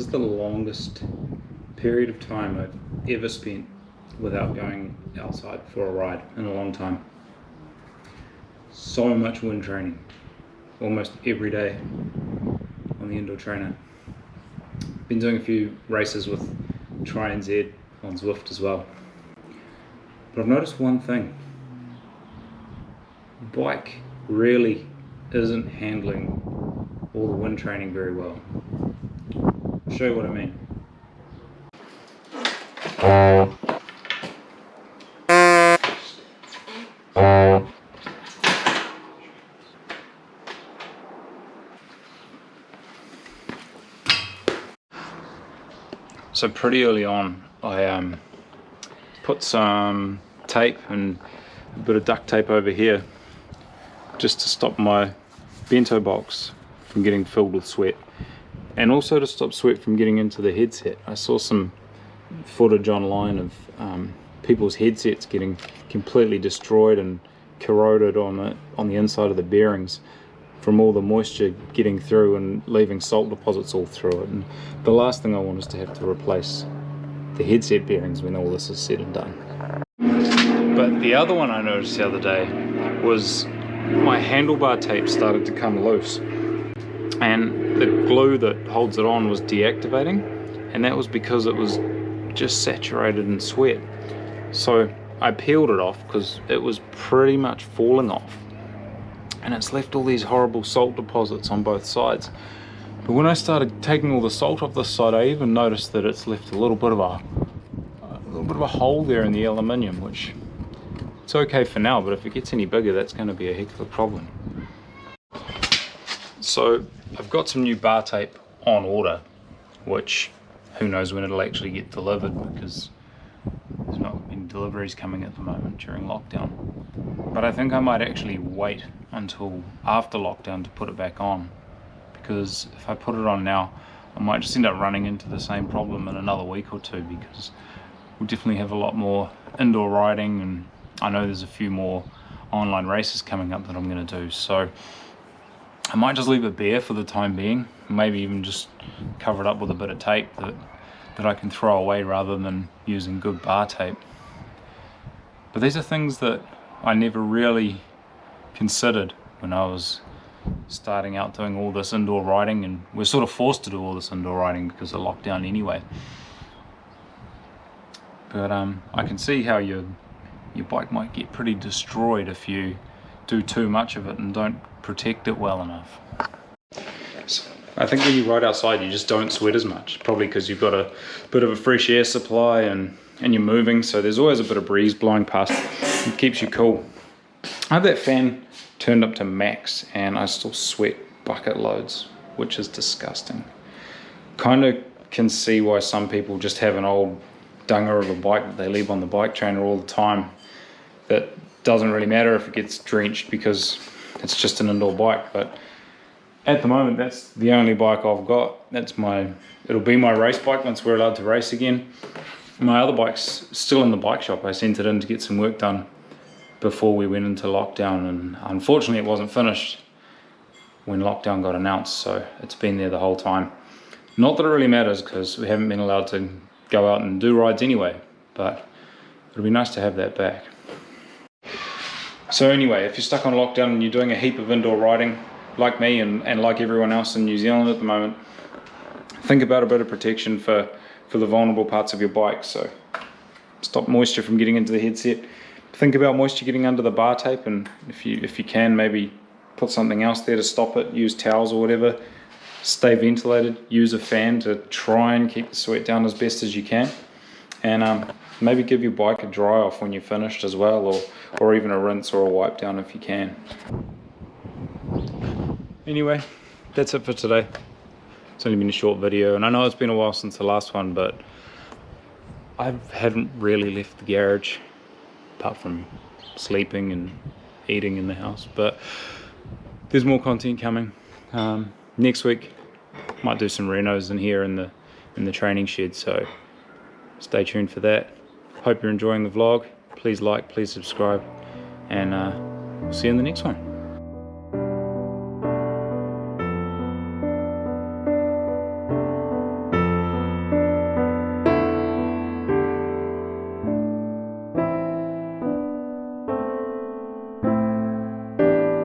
is the longest period of time I've ever spent without going outside for a ride in a long time. So much wind training, almost every day on the indoor trainer. Been doing a few races with Try and Z on Zwift as well. But I've noticed one thing. The bike really isn't handling all the wind training very well. I'll show you what I mean. So pretty early on, I put some tape and a bit of duct tape over here just to stop my bento box from getting filled with sweat, and also to stop sweat from getting into the headset. I saw some footage online of people's headsets getting completely destroyed and corroded on the inside of the bearings from all the moisture getting through and leaving salt deposits all through it. And the last thing I want is to have to replace the headset bearings when all this is said and done. But the other one I noticed the other day was my handlebar tape started to come loose, and the glue that holds it on was deactivating, and that was because it was just saturated in sweat. So I peeled it off because it was pretty much falling off, and it's left all these horrible salt deposits on both sides. But when I started taking all the salt off this side, I even noticed that it's left a little bit of a hole there in the aluminium, which it's okay for now, but if it gets any bigger, that's going to be a heck of a problem. So I've got some new bar tape on order, which who knows when it'll actually get delivered, because there's not any deliveries coming at the moment during lockdown. But I think I might actually wait until after lockdown to put it back on, because if I put it on now, I might just end up running into the same problem in another week or two, because we'll definitely have a lot more indoor riding, and I know there's a few more online races coming up that I'm going to do. So I might just leave it bare for the time being, maybe even just cover it up with a bit of tape that I can throw away rather than using good bar tape. But these are things that I never really considered when I was starting out doing all this indoor riding, and we're sort of forced to do all this indoor riding because of lockdown anyway. But I can see how your bike might get pretty destroyed if you do too much of it and don't protect it well enough. So I think when you ride outside, you just don't sweat as much, probably because you've got a bit of a fresh air supply and you're moving, so there's always a bit of breeze blowing past. It keeps you cool. I have that fan turned up to max and I still sweat bucket loads, which is disgusting. Kind of can see why some people just have an old dunger of a bike that they leave on the bike trainer all the time. That doesn't really matter if it gets drenched because it's just an indoor bike. But at the moment, that's the only bike I've got. It'll be my race bike once we're allowed to race again. My other bike's still in the bike shop. I sent it in to get some work done before we went into lockdown, and unfortunately it wasn't finished when lockdown got announced, so it's been there the whole time. Not that it really matters, because we haven't been allowed to go out and do rides anyway, but it'll be nice to have that back. So anyway, if you're stuck on lockdown and you're doing a heap of indoor riding, like me and like everyone else in New Zealand at the moment, think about a bit of protection for the vulnerable parts of your bike. So stop moisture from getting into the headset. Think about moisture getting under the bar tape, and if you can, maybe put something else there to stop it. Use towels or whatever. Stay ventilated. Use a fan to try and keep the sweat down as best as you can. And maybe give your bike a dry off when you're finished as well, or even a rinse or a wipe down if you can. Anyway, that's it for today. It's only been a short video, and I know it's been a while since the last one, but I haven't really left the garage apart from sleeping and eating in the house. But there's more content coming. Next week might do some renos in here in the training shed, so stay tuned for that. Hope you're enjoying the vlog. Please like, please subscribe, and we'll see you in the next one.